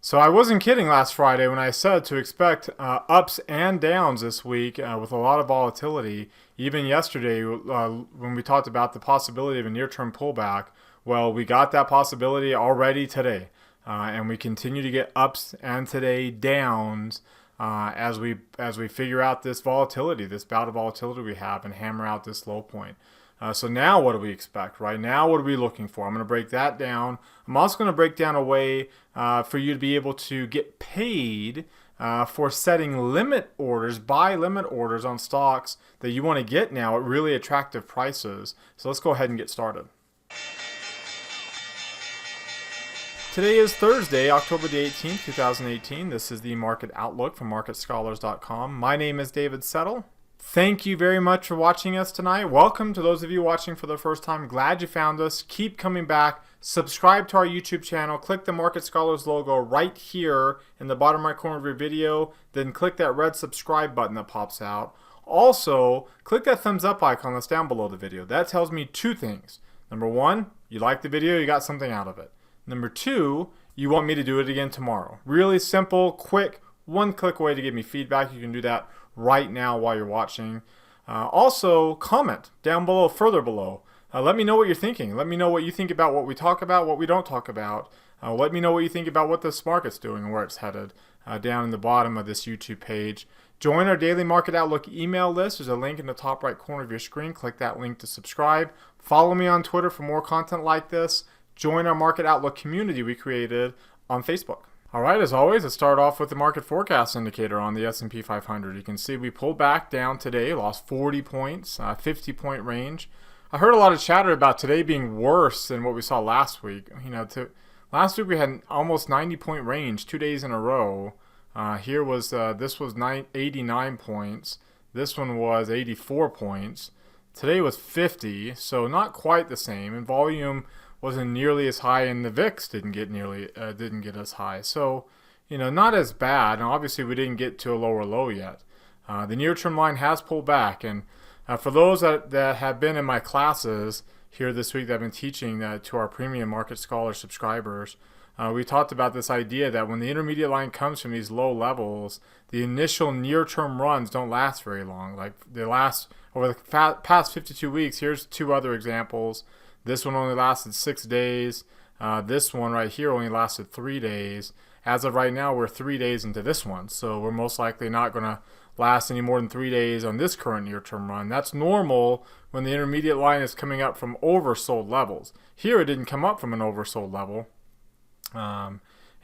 So I wasn't kidding last Friday when I said to expect ups and downs this week with a lot of volatility. Even yesterday when we talked about the possibility of a near-term pullback, well, we got that possibility already today. And we continue to get ups and today downs as we figure out this volatility, this bout of volatility we have, and hammer out this low point. So now what do we expect, right? Now what are we looking for? I'm going to break that down. I'm also going to break down a way for you to be able to get paid for setting limit orders, buy limit orders on stocks that you want to get now at really attractive prices. So let's go ahead and get started. Today is Thursday, October the 18th, 2018. This is the Market Outlook from MarketScholars.com. My name is David Settle. Thank you very much for watching us tonight. Welcome to those of you watching for the first time. Glad you found us. Keep coming back. Subscribe to our YouTube channel. Click the Market Scholars logo right here in the bottom right corner of your video. Then click that red subscribe button that pops out. Also, click that thumbs up icon that's down below the video. That tells me two things. Number one, you like the video, you got something out of it. Number two, you want me to do it again tomorrow. Really simple, quick, one-click way to give me feedback. You can do that right now while you're watching. Also, comment down below, further below. Let me know what you're thinking. Let me know what you think about what we talk about, what we don't talk about. Let me know what you think about what this market's doing and where it's headed down in the bottom of this YouTube page. Join our daily Market Outlook email list. There's a link in the top right corner of your screen. Click that link to subscribe. Follow me on Twitter for more content like this. Join our Market Outlook community we created on Facebook. All right, as always, let's start off with the market forecast indicator on the S&P 500. You can see we pulled back down today, lost 40 points, 50-point range. I heard a lot of chatter about today being worse than what we saw last week. Last week we had an almost 90-point range 2 days in a row. This was 89 points. This one was 84 points. Today was 50, so not quite the same. And volume wasn't nearly as high, and the VIX didn't get as high. So, not as bad. And obviously, we didn't get to a lower low yet. The near-term line has pulled back, and for those that have been in my classes here this week that I've been teaching to our premium Market Scholar subscribers, we talked about this idea that when the intermediate line comes from these low levels, the initial near-term runs don't last very long. Like they last over the past 52 weeks. Here's two other examples. This one only lasted 6 days. This one right here only lasted 3 days. As of right now, we're 3 days into this one. So we're most likely not going to last any more than 3 days on this current near-term run. That's normal when the intermediate line is coming up from oversold levels. Here it didn't come up from an oversold level.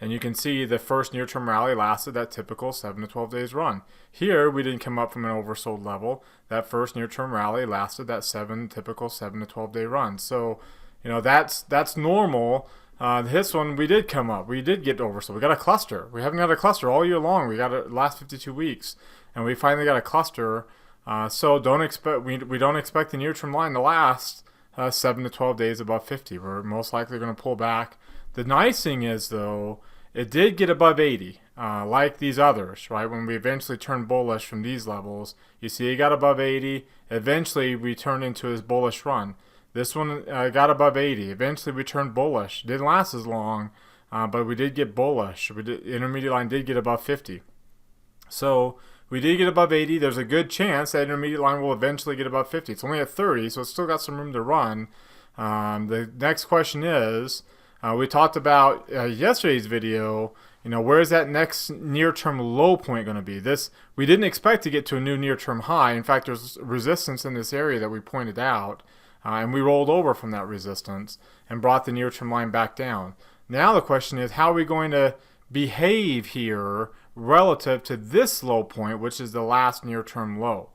And you can see the first near-term rally lasted that typical 7 to 12 days run. Here we didn't come up from an oversold level. That first near-term rally lasted that typical 7 to 12 day run. So, that's normal. This one we did come up. We did get oversold. We got a cluster. We haven't got a cluster all year long. We got it last 52 weeks, and we finally got a cluster. So we don't expect the near-term line to last 7 to 12 days above 50. We're most likely going to pull back. The nice thing is, though, it did get above 80, like these others, right? When we eventually turned bullish from these levels, you see it got above 80. Eventually, we turned into his bullish run. This one got above 80. Eventually, we turned bullish. Didn't last as long, but we did get bullish. Intermediate line did get above 50. So we did get above 80. There's a good chance that intermediate line will eventually get above 50. It's only at 30, so it's still got some room to run. The next question is, we talked about yesterday's video, where is that next near-term low point going to be? We didn't expect to get to a new near-term high. In fact, there's resistance in this area that we pointed out, and we rolled over from that resistance and brought the near-term line back down. Now the question is, how are we going to behave here relative to this low point, which is the last near-term low?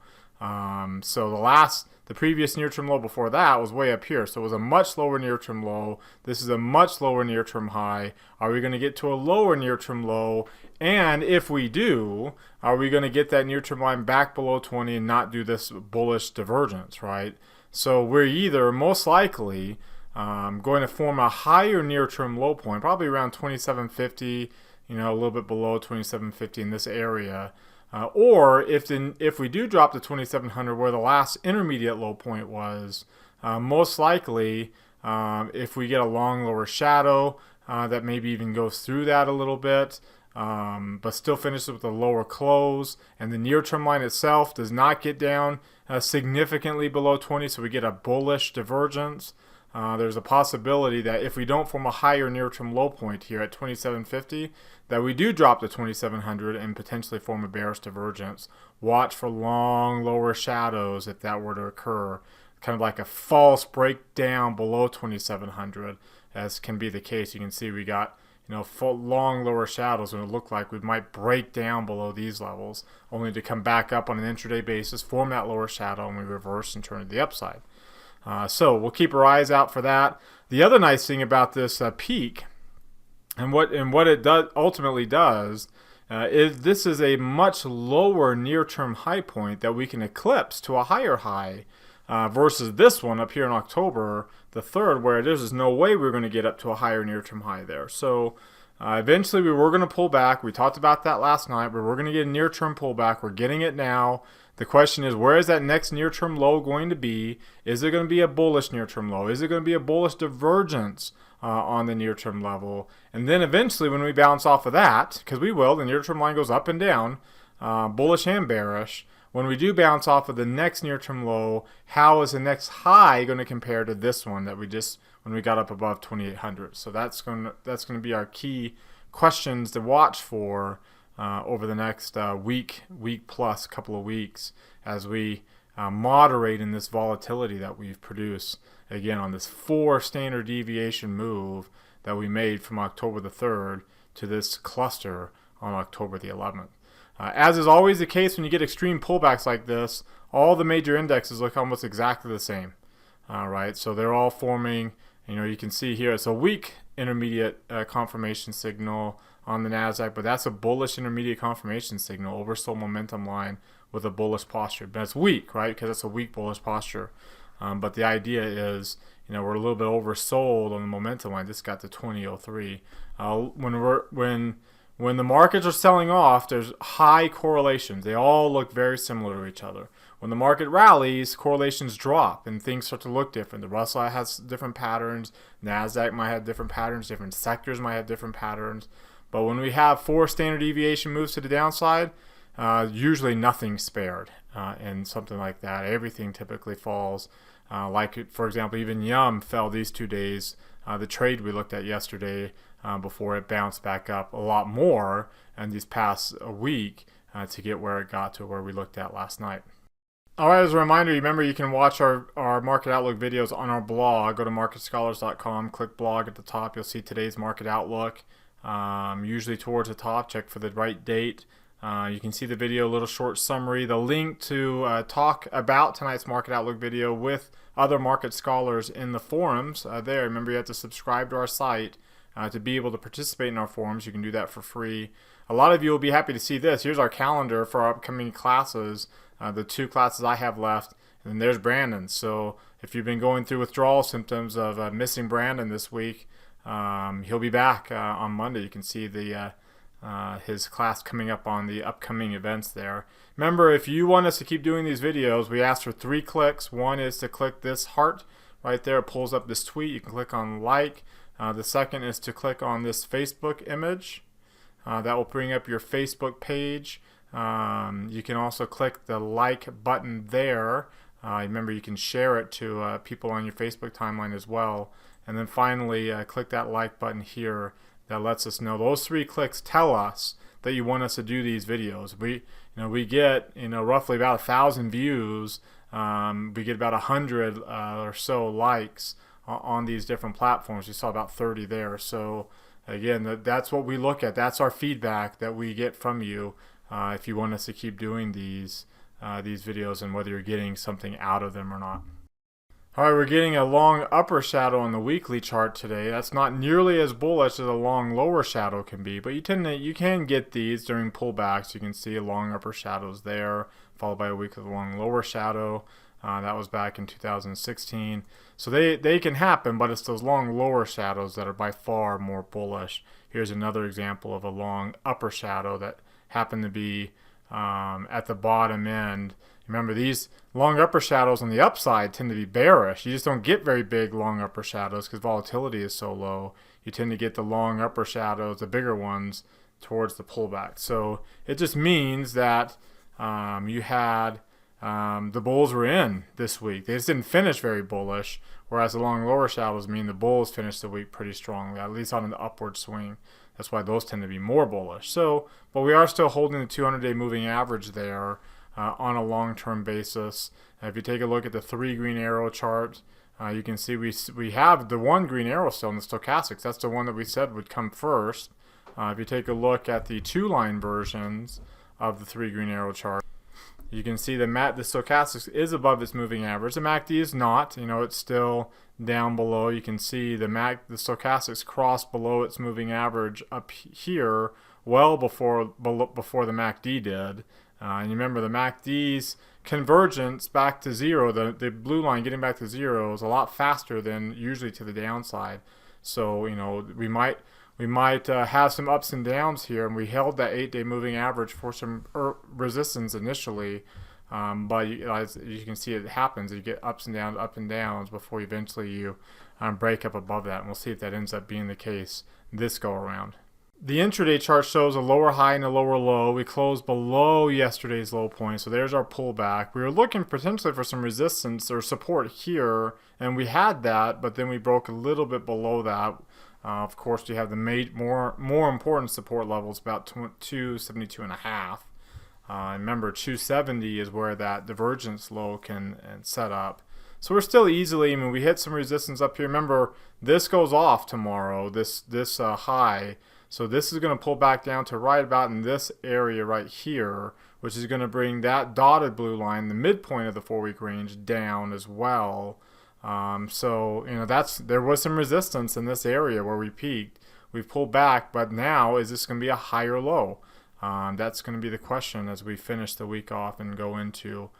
So the previous near-term low before that was way up here. So it was a much lower near-term low. This is a much lower near-term high. Are we going to get to a lower near-term low? And if we do, are we going to get that near-term line back below 20 and not do this bullish divergence, right? So we're either most likely going to form a higher near-term low point, probably around 2750, a little bit below 2750 in this area. Or if we do drop to 2700 where the last intermediate low point was, most likely if we get a long lower shadow, that maybe even goes through that a little bit, but still finishes with a lower close. And the near-term line itself does not get down significantly below 20, so we get a bullish divergence. There's a possibility that if we don't form a higher near-term low point here at 2750, that we do drop to 2700 and potentially form a bearish divergence. Watch for long lower shadows if that were to occur, kind of like a false breakdown below 2700, as can be the case. You can see we got full long lower shadows, and it looked like we might break down below these levels, only to come back up on an intraday basis, form that lower shadow, and we reverse and turn to the upside. So we'll keep our eyes out for that. The other nice thing about this peak, and what it ultimately does, is this is a much lower near-term high point that we can eclipse to a higher high, versus this one up here in October the 3rd, where there's no way we're going to get up to a higher near-term high there. So eventually we were going to pull back. We talked about that last night, but we're going to get a near-term pullback. We're getting it now. The question is, where is that next near-term low going to be? Is it going to be a bullish near-term low? Is it going to be a bullish divergence on the near-term level? And then eventually when we bounce off of that, because we will, the near-term line goes up and down, bullish and bearish. When we do bounce off of the next near-term low, how is the next high going to compare to this one that when we got up above 2800? So that's going to be our key questions to watch for over the next week plus couple of weeks, as we moderate in this volatility that we've produced, again, on this 4 standard deviation move that we made from October the 3rd to this cluster on October the 11th. As is always the case when you get extreme pullbacks like this, all the major indexes look almost exactly the same. Right? So they're all forming, you can see here, it's a weak intermediate confirmation signal on the NASDAQ, but that's a bullish intermediate confirmation signal, oversold momentum line with a bullish posture. But it's weak, right? Because it's a weak bullish posture. But the idea is, we're a little bit oversold on the momentum line. This got to 2003. When the markets are selling off, there's high correlations. They all look very similar to each other. When the market rallies, correlations drop and things start to look different. The Russell has different patterns. NASDAQ might have different patterns. Different sectors might have different patterns. But when we have 4 standard deviation moves to the downside, usually nothing's spared. And something like that, everything typically falls. Like, for example, even Yum fell these 2 days. The trade we looked at yesterday, before it bounced back up a lot more in these past week to get where it got to where we looked at last night. All right, as a reminder, remember you can watch our Market Outlook videos on our blog. Go to marketscholars.com, click blog at the top. You'll see today's Market Outlook, usually towards the top. Check for the right date. You can see the video, a little short summary, the link to talk about tonight's Market Outlook video with other market scholars in the forums there. Remember, you have to subscribe to our site to be able to participate in our forums. You can do that for free. A lot of you will be happy to see this. Here's our calendar for our upcoming classes, the 2 classes I have left, and then there's Brandon. So if you've been going through withdrawal symptoms of missing Brandon this week, he'll be back on Monday. You can see his class coming up on the upcoming events there. Remember, if you want us to keep doing these videos, we ask for 3 clicks. One is to click this heart right there. It pulls up this tweet. You can click on like. The second is to click on this Facebook image. That will bring up your Facebook page. You can also click the like button there. Remember, you can share it to people on your Facebook timeline as well. And then finally, click that like button here. That lets us know. Those 3 clicks tell us that you want us to do these videos. We get roughly about 1,000 views. We get about 100 or so likes on these different platforms. You saw about 30 there. So again, that's what we look at. That's our feedback that we get from you if you want us to keep doing these videos, and whether you're getting something out of them or not. All right, we're getting a long upper shadow on the weekly chart today. That's not nearly as bullish as a long lower shadow can be, but you can get these during pullbacks. You can see long upper shadows there, followed by a week of a long lower shadow. That was back in 2016. So they can happen, but it's those long lower shadows that are by far more bullish. Here's another example of a long upper shadow that happened to be at the bottom end. Remember, these long upper shadows on the upside tend to be bearish. You just don't get very big long upper shadows because volatility is so low. you tend to get the long upper shadows, the bigger ones, towards the pullback. So it just means that you had the bulls were in this week. They just didn't finish very bullish, whereas the long lower shadows mean the bulls finished the week pretty strongly, at least on an upward swing. That's why those tend to be more bullish. So, but we are still holding the 200-day moving average there on a long-term basis. If you take a look at the 3 green arrow chart, you can see we have the 1 green arrow still in the stochastics. That's the one that we said would come first. If you take a look at the 2-line versions of the 3 green arrow chart, you can see the stochastics is above its moving average. The MACD is not. It's still down below. You can see the stochastics crossed below its moving average up here, well before the MACD did. And you remember the MACD's convergence back to zero, the blue line getting back to zero, is a lot faster than usually to the downside. So we might have some ups and downs here, and we held that 8-day moving average for some resistance initially, but as you can see, it happens. You get ups and downs before eventually you break up above that, and we'll see if that ends up being the case this go around. The intraday chart shows a lower high and a lower low. We closed below yesterday's low point, so there's our pullback. We were looking potentially for some resistance or support here, and we had that, but then we broke a little bit below that. Of course, you have the more important support levels, about 272.5. Remember, 270 is where that divergence low can set up. So we're still easily, we hit some resistance up here. Remember, this goes off tomorrow, this high. So this is going to pull back down to right about in this area right here, which is going to bring that dotted blue line, the midpoint of the 4-week range, down as well. So there was some resistance in this area where we peaked. We've pulled back, but now is this going to be a higher low? That's going to be the question as we finish the week off and go into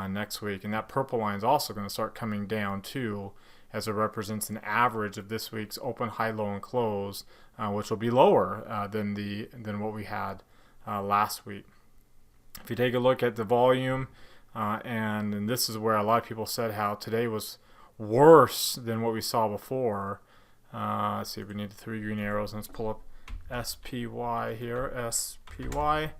next week. And that purple line is also going to start coming down too, as it represents an average of this week's open, high, low, and close, which will be lower than what we had last week. If you take a look at the volume, and this is where a lot of people said how today was worse than what we saw before. Let's see if we need the 3 green arrows. Let's pull up SPY here, SPY.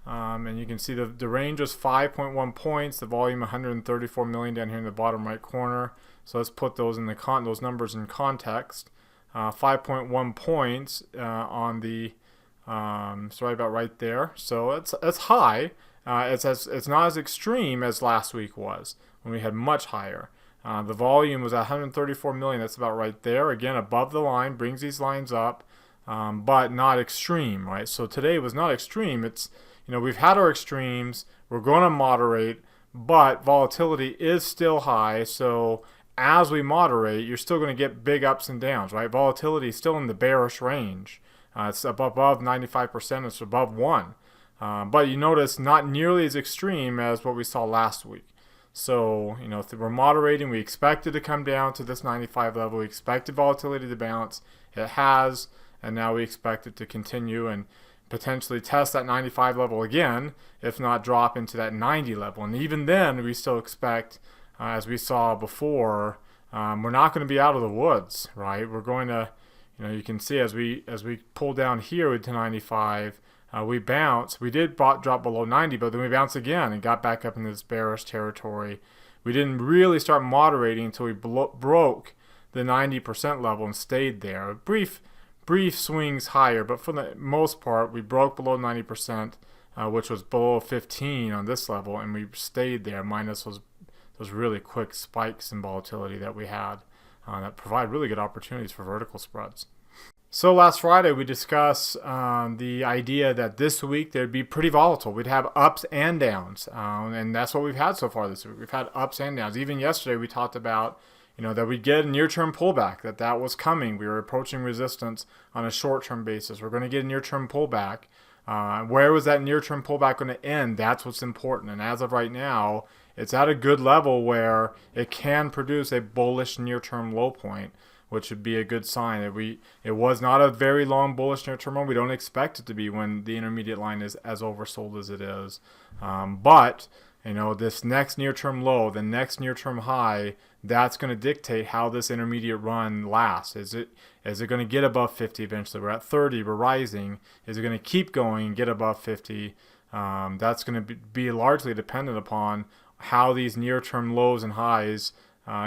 And you can see the range was 5.1 points, the volume 134 million down here in the bottom right corner. So let's put those in those numbers in context. 5.1 points on the it's right about right there. So it's high. It's not as extreme as last week was when we had much higher. The volume was 134 million. That's about right there. Again, above the line, brings these lines up, but not extreme, right? So today was not extreme. It's we've had our extremes. We're going to moderate, but volatility is still high. So as we moderate, you're still going to get big ups and downs, right? Volatility is still in the bearish range. It's above 95%. It's above 1. But you notice not nearly as extreme as what we saw last week. So, if we're moderating, we expected to come down to this 95 level. We expected volatility to bounce. It has, and now we expect it to continue and potentially test that 95 level again, if not drop into that 90 level. And even then, we still expect, as we saw before, we're not going to be out of the woods, right? We're going to, you can see as we pull down here to 95, we bounce. We did drop below 90, but then we bounced again and got back up into this bearish territory. We didn't really start moderating until we broke the 90% level and stayed there. Brief swings higher, but for the most part, we broke below 90%, which was below 15 on this level, and we stayed there minus those really quick spikes in volatility that we had that provide really good opportunities for vertical spreads. So last Friday we discussed the idea that this week there'd be pretty volatile. We'd have ups and downs, and that's what we've had so far this week. We've had ups and downs. Even yesterday we talked about that we'd get a near-term pullback, that was coming. We were approaching resistance on a short-term basis. We're going to get a near-term pullback. Where was that near-term pullback going to end? That's what's important. And as of right now, it's at a good level where it can produce a bullish near-term low point, which would be a good sign. It was not a very long bullish near-term run. We don't expect it to be when the intermediate line is as oversold as it is. But This next near-term low, the next near-term high, that's going to dictate how this intermediate run lasts. Is it going to get above 50 eventually? We're at 30, we're rising. Is it going to keep going and get above 50? That's going to be largely dependent upon how these near-term lows and highs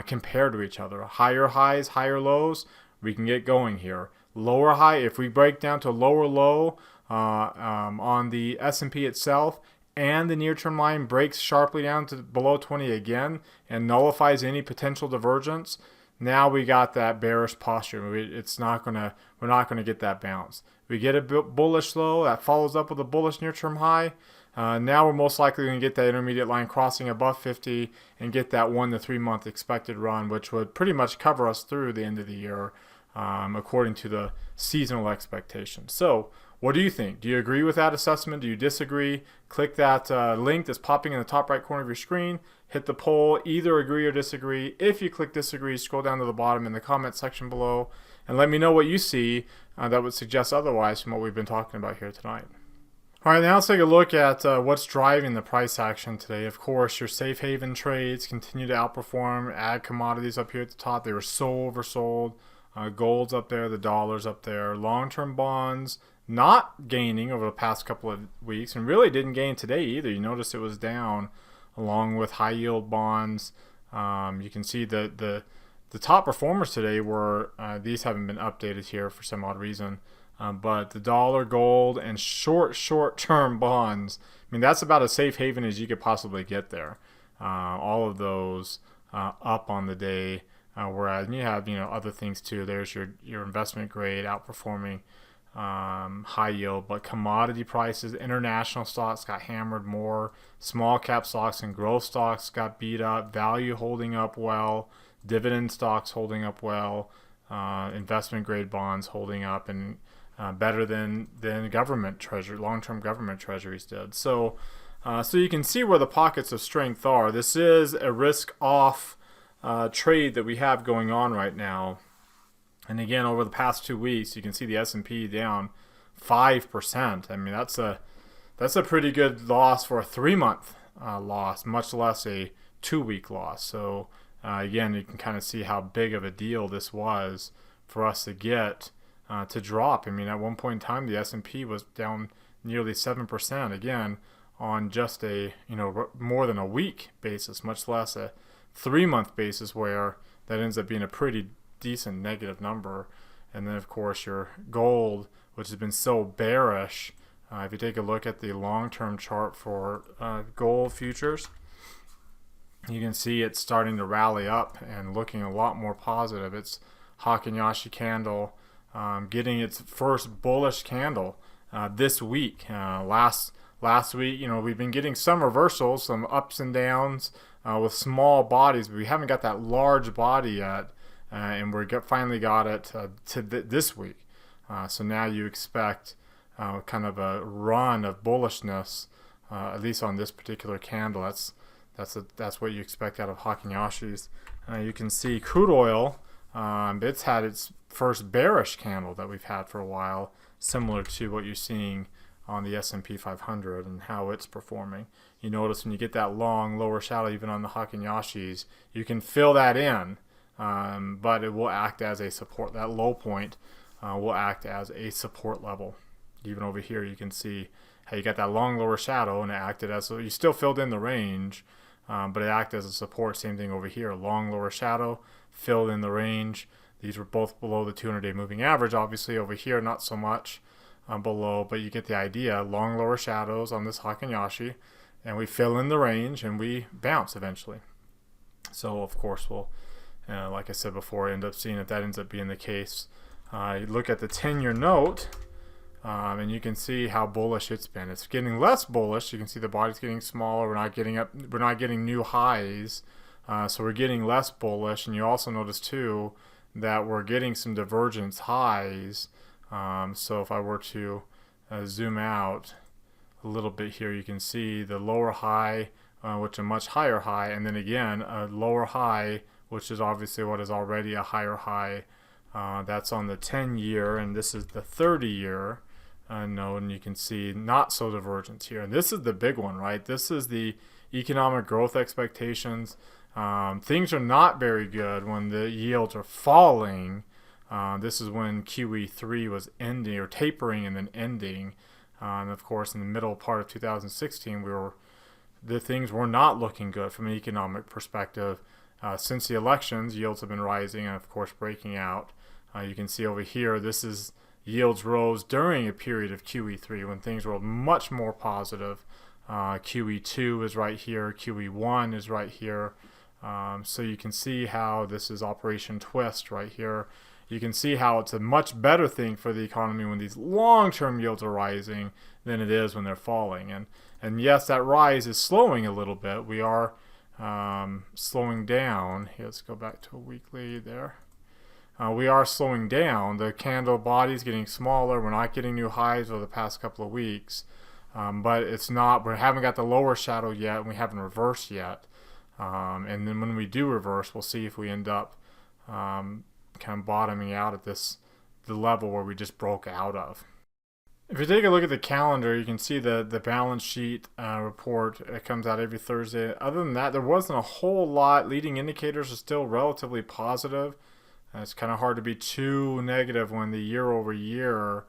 compare to each other. Higher highs, higher lows, we can get going here. Lower high, if we break down to lower low on the S&P itself, and the near-term line breaks sharply down to below 20 again and nullifies any potential divergence, now we got that bearish posture. We're not gonna get that bounce. We get a bullish low that follows up with a bullish near-term high. Now we're most likely going to get that intermediate line crossing above 50 and get that 1 to 3 month expected run, which would pretty much cover us through the end of the year, according to the seasonal expectations. So, what do you think? Do you agree with that assessment? Do you disagree? Click that link that's popping in the top right corner of your screen. Hit the poll, either agree or disagree. If you click disagree, scroll down to the bottom in the comment section below and let me know what you see that would suggest otherwise from what we've been talking about here tonight. All right, now let's take a look at what's driving the price action today. Of course, your safe haven trades continue to outperform. Ag commodities up here at the top, they were so oversold. Gold's up there, the dollar's up there. Long-term bonds not gaining over the past couple of weeks, and really didn't gain today either. You notice it was down along with high yield bonds. You can see the top performers today were, these haven't been updated here for some odd reason, but the dollar, gold, and short-term bonds, I mean, that's about as safe haven as you could possibly get there. All of those up on the day, whereas you have other things too. There's your investment grade outperforming high yield, but commodity prices, international stocks got hammered more. Small cap stocks and growth stocks got beat up. Value holding up well. Dividend stocks holding up well. Investment grade bonds holding up and better than government treasury, long-term government treasuries did. So you can see where the pockets of strength are. This is a risk-off trade that we have going on right now. And again, over the past 2 weeks, you can see the S&P down 5%. I mean, that's a pretty good loss for a 3-month loss, much less a 2-week loss. So again, you can kind of see how big of a deal this was for us to get to drop. I mean, at one point in time, the S&P was down nearly 7%. Again, on just a more than a week basis, much less a 3-month basis, where that ends up being a pretty decent negative number. And then of course your gold, which has been so bearish, if you take a look at the long-term chart for gold futures, you can see it's starting to rally up and looking a lot more positive. It's Heikin-Ashi candle getting its first bullish candle this week. Last week, we've been getting some reversals, some ups and downs with small bodies, but we haven't got that large body yet. And we finally got it this week. So now you expect kind of a run of bullishness, at least on this particular candle. That's what you expect out of Heikin-Ashi's. You can see crude oil. It's had its first bearish candle that we've had for a while, similar to what you're seeing on the S&P 500 and how it's performing. You notice when you get that long lower shadow, even on the Heikin-Ashi's, you can fill that in. But it will act as a support. That low point will act as a support level. Even over here, you can see how you got that long lower shadow, and it acted as, so you still filled in the range, but it acted as a support. Same thing over here, long lower shadow, filled in the range. These were both below the 200-day moving average. Obviously over here, not so much below, but you get the idea. Long lower shadows on this Heikin-Ashi, and we fill in the range, and we bounce eventually. So of course we'll, like I said before, end up seeing if that ends up being the case. You look at the 10-year note, and you can see how bullish it's been. It's getting less bullish. You can see the body's getting smaller. We're not getting new highs, so we're getting less bullish. And you also notice too that we're getting some divergence highs. So if I were to zoom out a little bit here, you can see the lower high, which is a much higher high, and then again a lower high, which is obviously what is already a higher high. That's on the 10-year, and this is the 30-year note, and you can see not so divergent here. And this is the big one, right? This is the economic growth expectations. Things are not very good when the yields are falling. This is when QE3 was ending or tapering and then ending. And of course, in the middle part of 2016, the things were not looking good from an economic perspective. Since the elections, yields have been rising and of course breaking out. You can see over here, this is yields rose during a period of QE3 when things were much more positive. QE2 is right here, QE1 is right here. So you can see how this is Operation Twist right here. You can see how it's a much better thing for the economy when these long-term yields are rising than it is when they're falling. And yes, that rise is slowing a little bit. We are slowing down. Here, let's go back to a weekly there. We are slowing down. The candle body is getting smaller. We're not getting new highs over the past couple of weeks. But it's not, we haven't got the lower shadow yet, and we haven't reversed yet. And then when we do reverse, we'll see if we end up kind of bottoming out at the level where we just broke out of. If you take a look at the calendar, you can see the balance sheet report. It comes out every Thursday. Other than that, there wasn't a whole lot. Leading indicators are still relatively positive. It's kind of hard to be too negative when the year over year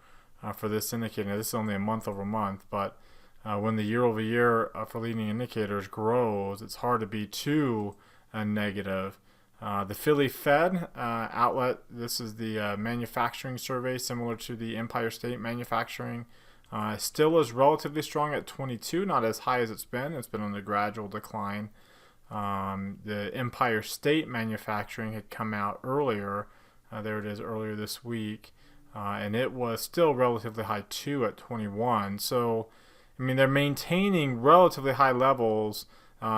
for this indicator, this is only a month over month, but when the year over year for leading indicators grows, it's hard to be too negative. The Philly Fed outlet, this is the manufacturing survey similar to the Empire State Manufacturing. Still is relatively strong at 22, not as high as it's been. It's been on a gradual decline. The Empire State Manufacturing had come out earlier. There it is, earlier this week. And it was still relatively high too at 21. So, I mean, they're maintaining relatively high levels,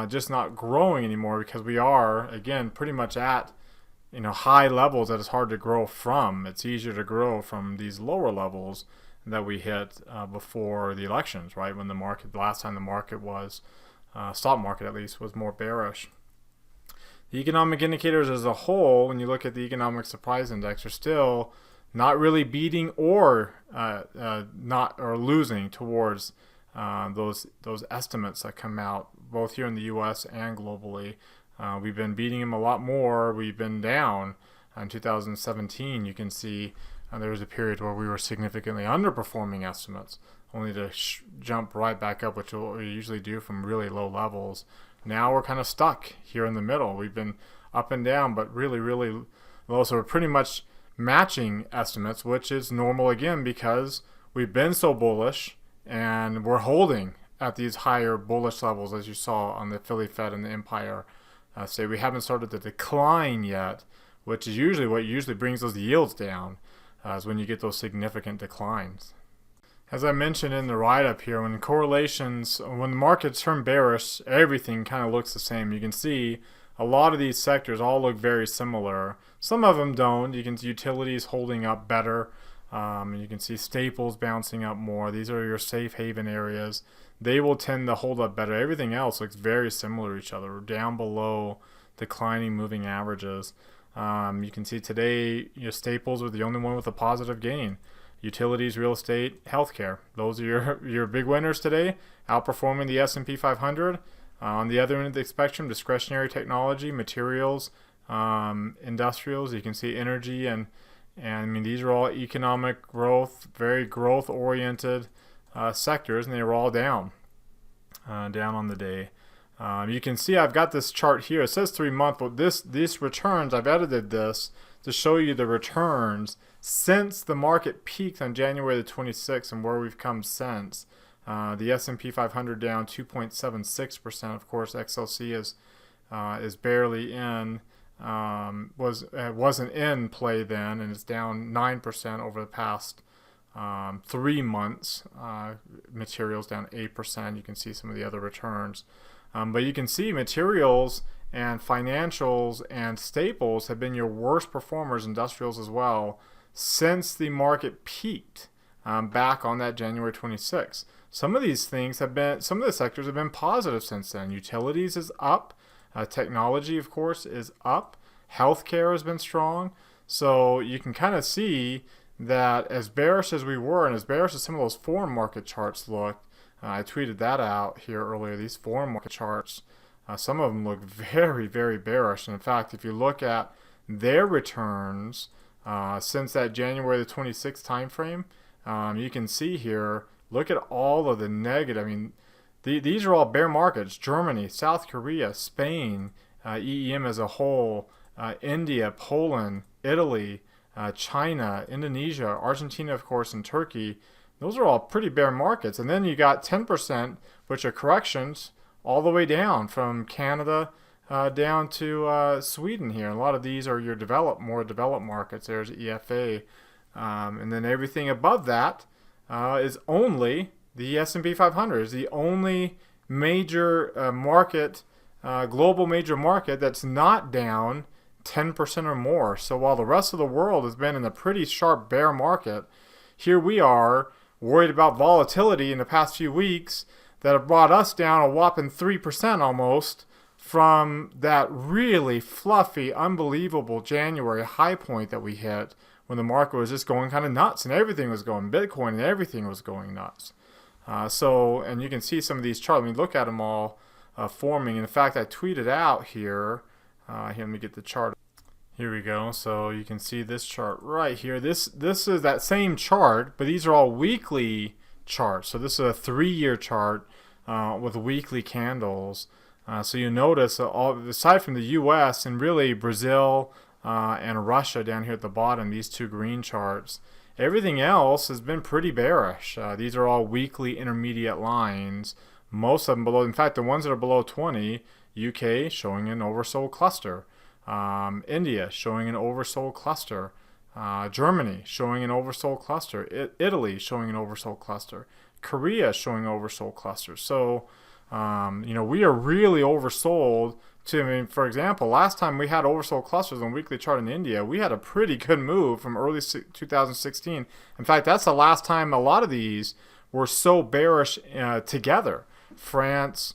just not growing anymore because we are, again, pretty much at, high levels that it's hard to grow from. It's easier to grow from these lower levels that we hit before the elections, right? When the last time the market was, stock market at least, was more bearish. The economic indicators as a whole, when you look at the economic surprise index, are still not really beating or losing towards those estimates that come out both here in the U.S. and globally. We've been beating them a lot more. We've been down. In 2017, you can see there was a period where we were significantly underperforming estimates, only to jump right back up, which we usually do from really low levels. Now we're kind of stuck here in the middle. We've been up and down, but really, really low. So we're pretty much matching estimates, which is normal again because we've been so bullish and we're holding at these higher bullish levels as you saw on the Philly Fed and the Empire State. We haven't started to decline yet, which is usually what usually brings those yields down, is when you get those significant declines. As I mentioned in the write-up here, when the markets turn bearish, everything kind of looks the same. You can see a lot of these sectors all look very similar. Some of them don't. You can see utilities holding up better. You can see staples bouncing up more. These are your safe haven areas. They will tend to hold up better. Everything else looks very similar to each other. We're down below declining moving averages. You can see today, staples are the only one with a positive gain. Utilities, real estate, healthcare. Those are your big winners today, outperforming the S&P 500. On the other end of the spectrum, discretionary technology, materials, industrials. You can see energy and I mean, these are all economic growth, very growth-oriented sectors, and they were all down on the day. You can see I've got this chart here. It says 3 month, but these returns, I've edited this to show you the returns since the market peaked on January the 26th and where we've come since. The S&P 500 down 2.76%. Of course, XLC is barely in. Wasn't in play then, and it's down 9% over the past 3 months. Materials down 8%. You can see some of the other returns. But you can see materials and financials and staples have been your worst performers, industrials as well, since the market peaked back on that January 26th. Some of the sectors have been positive since then. Utilities is up. Technology, of course, is up. Healthcare has been strong. So you can kind of see that as bearish as we were, and as bearish as some of those foreign market charts looked, I tweeted that out here earlier, these foreign market charts, some of them look very, very bearish. And in fact, if you look at their returns since that January the 26th time frame, you can see here, look at all of the negative. I mean, these are all bear markets. Germany, South Korea, Spain, EEM as a whole, India, Poland, Italy, China, Indonesia, Argentina, of course, and Turkey. Those are all pretty bear markets. And then you got 10%, which are corrections, all the way down from Canada down to Sweden here. And a lot of these are your more developed markets. There's EFA. And then everything above that is only the S&P 500. Is the only major market, global major market that's not down 10% or more. So while the rest of the world has been in a pretty sharp bear market, here we are worried about volatility in the past few weeks that have brought us down a whopping 3% almost from that really fluffy, unbelievable January high point that we hit when the market was just going kind of nuts and everything was going, Bitcoin and everything was going nuts. And you can see some of these charts. I mean, look at them all forming. And in fact, I tweeted out here, let me get the chart. Here we go. So you can see this chart right here. This is that same chart, but these are all weekly charts. So this is a 3-year chart with weekly candles. So you notice, aside from the U.S. and really Brazil and Russia down here at the bottom, these two green charts, everything else has been pretty bearish. These are all weekly intermediate lines. Most of them below, in fact, the ones that are below 20, UK showing an oversold cluster. India showing an oversold cluster. Germany showing an oversold cluster. Italy showing an oversold cluster. Korea showing oversold clusters. So, we are really oversold. For example, last time we had oversold clusters on weekly chart in India, we had a pretty good move from early 2016. In fact, that's the last time a lot of these were so bearish together. France,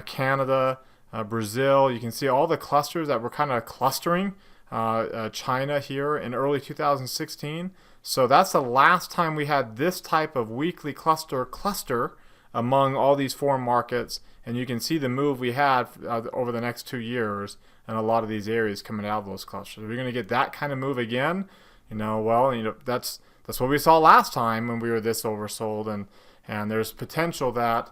Canada, Brazil, you can see all the clusters that were kind of clustering. China here in early 2016. So that's the last time we had this type of weekly cluster among all these foreign markets. And you can see the move we had over the next 2 years and a lot of these areas coming out of those clusters. Are we going to get that kind of move again? That's what we saw last time when we were this oversold, and there's potential that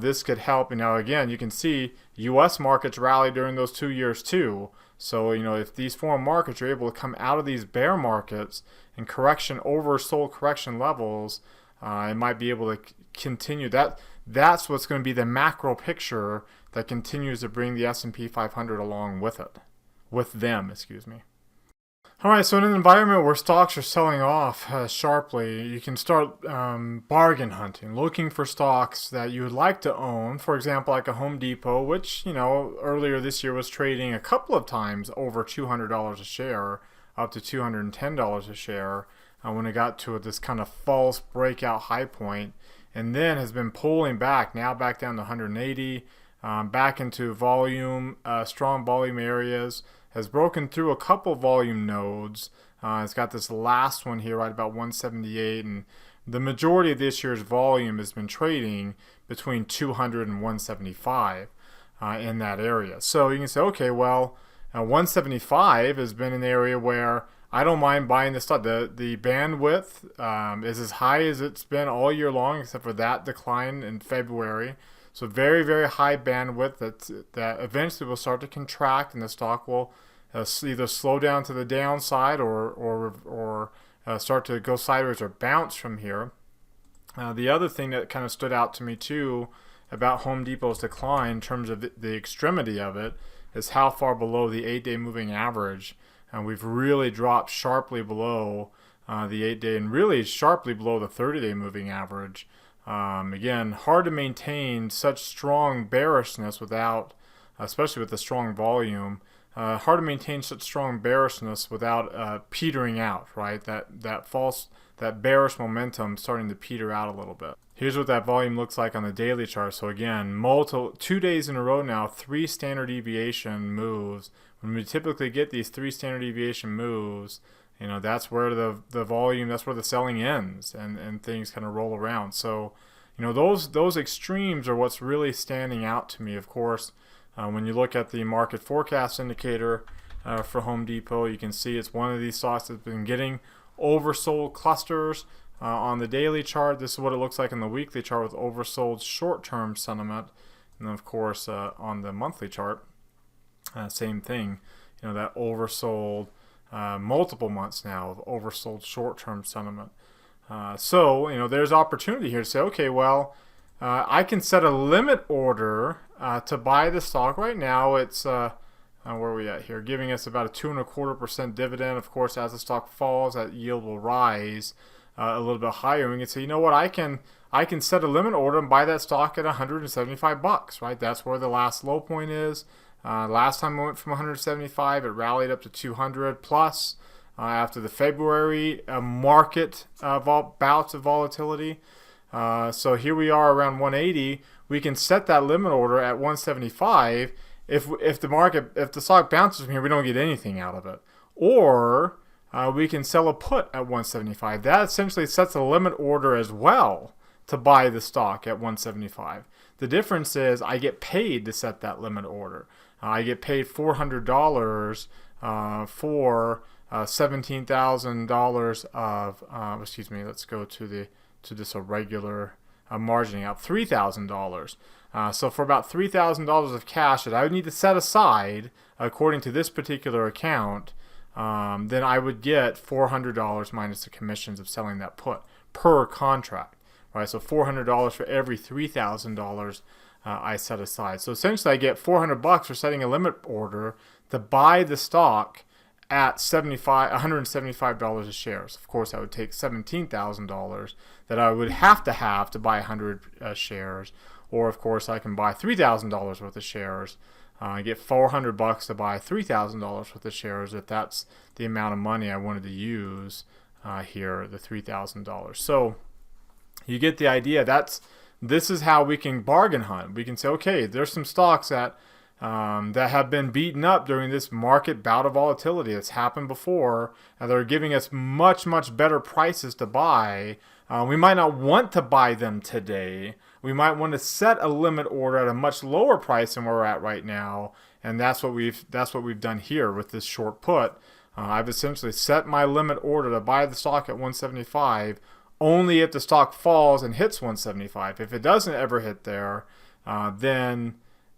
this could help. Again, you can see U.S. markets rallied during those 2 years too. So, if these foreign markets are able to come out of these bear markets and oversold correction levels, it might be able to continue. That's what's going to be the macro picture that continues to bring the S&P 500 along with them. All right, so in an environment where stocks are selling off sharply, you can start bargain hunting, looking for stocks that you would like to own. For example, like a Home Depot, which, earlier this year was trading a couple of times over $200 a share, up to $210 a share, when it got to this kind of false breakout high point, and then has been pulling back, now back down to 180, back into strong volume areas. Has broken through a couple volume nodes. It's got this last one here right about 178, and the majority of this year's volume has been trading between 200 and 175 in that area. So you can say, okay, well, 175 has been an area where I don't mind buying this stock. The bandwidth is as high as it's been all year long, except for that decline in February. So very, very high bandwidth that eventually will start to contract, and the stock will either slow down to the downside or start to go sideways or bounce from here. The other thing that kind of stood out to me too about Home Depot's decline in terms of the extremity of it is how far below the 8-day moving average. And we've really dropped sharply below the 8-day and really sharply below the 30-day moving average. Again, hard to maintain such strong bearishness without, especially with the strong volume, hard to maintain such strong bearishness without petering out, right? That bearish momentum starting to peter out a little bit. Here's what that volume looks like on the daily chart. So again, 2 days in a row now, 3 standard deviation moves. When we typically get these 3 standard deviation moves, that's where the volume, that's where the selling ends, and things kind of roll around. So, those extremes are what's really standing out to me. Of course, when you look at the market forecast indicator for Home Depot, you can see it's one of these stocks that's been getting oversold clusters. On the daily chart, this is what it looks like in the weekly chart with oversold short-term sentiment. And then, of course, on the monthly chart, same thing. That oversold multiple months now of oversold short-term sentiment. So, there's opportunity here to say, okay, well, I can set a limit order to buy the stock. Right now, it's where are we at here? Giving us about a 2.25% dividend. Of course, as the stock falls, that yield will rise a little bit higher. And we can say, you know what, I can set a limit order and buy that stock at $175, right? That's where the last low point is. Last time it went from 175, it rallied up to 200 plus after the February market bouts of volatility. So here we are around 180. We can set that limit order at 175. If the stock bounces from here, we don't get anything out of it. Or we can sell a put at 175. That essentially sets a limit order as well to buy the stock at 175. The difference is I get paid to set that limit order. I get paid $400 for $17,000 of excuse me. Let's go to just a regular margining out, $3,000. So for about $3,000 of cash that I would need to set aside according to this particular account, then I would get $400 minus the commissions of selling that put per contract. Right, so $400 for every $3,000 I set aside. So essentially, I get $400 for setting a limit order to buy the stock at $175 a share. So of course, I would take $17,000 that I would have to buy 100 shares, or of course, I can buy $3,000 worth of shares. I get $400 to buy $3,000 worth of shares if that's the amount of money I wanted to use here, the $3,000. So you get the idea. This is how we can bargain hunt. We can say, okay, there's some stocks that have been beaten up during this market bout of volatility. It's happened before, and they're giving us much, much better prices to buy. We might not want to buy them today. We might want to set a limit order at a much lower price than where we're at right now, and that's what we've done here with this short put. I've essentially set my limit order to buy the stock at 175. Only if the stock falls and hits 175. If it doesn't ever hit there, then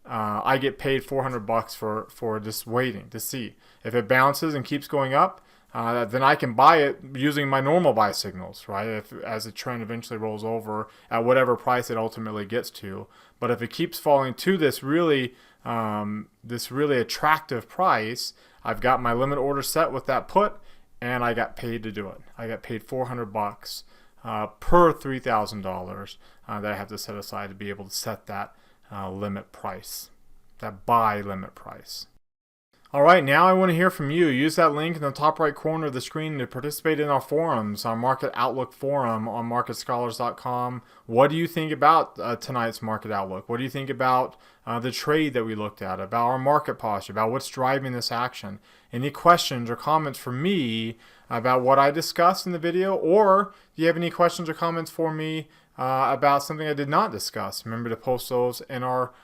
I get paid $400 for just waiting to see. If it bounces and keeps going up, then I can buy it using my normal buy signals, right? As the trend eventually rolls over at whatever price it ultimately gets to. But if it keeps falling to this really attractive price, I've got my limit order set with that put, and I got paid to do it. I got paid $400 per $3,000 that I have to set aside to be able to set that limit price, that buy limit price. All right, now I want to hear from you. Use that link in the top right corner of the screen to participate in our forums, our Market Outlook forum on MarketScholars.com. What do you think about tonight's market outlook? What do you think about the trade that we looked at, about our market posture, about what's driving this action? Any questions or comments from me about what I discussed in the video, or do you have any questions or comments for me about something I did not discuss? Remember to post those in our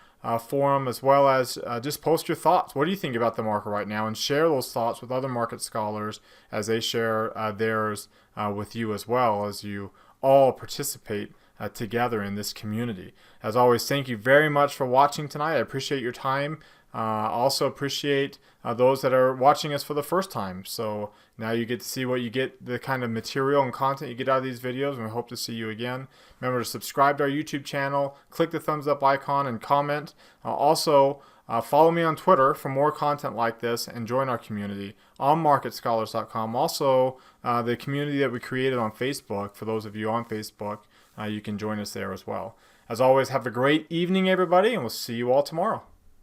forum, as well as just post your thoughts. What do you think about the market right now? And share those thoughts with other market scholars as they share theirs with you, as well as you all participate together in this community. As always, thank you very much for watching tonight. I appreciate your time. Also appreciate those that are watching us for the first time. So now you get to see what you get, the kind of material and content you get out of these videos, and we hope to see you again. Remember to subscribe to our YouTube channel, click the thumbs up icon, and comment. Also, follow me on Twitter for more content like this, and join our community on MarketScholars.com. Also, the community that we created on Facebook, for those of you on Facebook, you can join us there as well. As always, have a great evening, everybody, and we'll see you all tomorrow.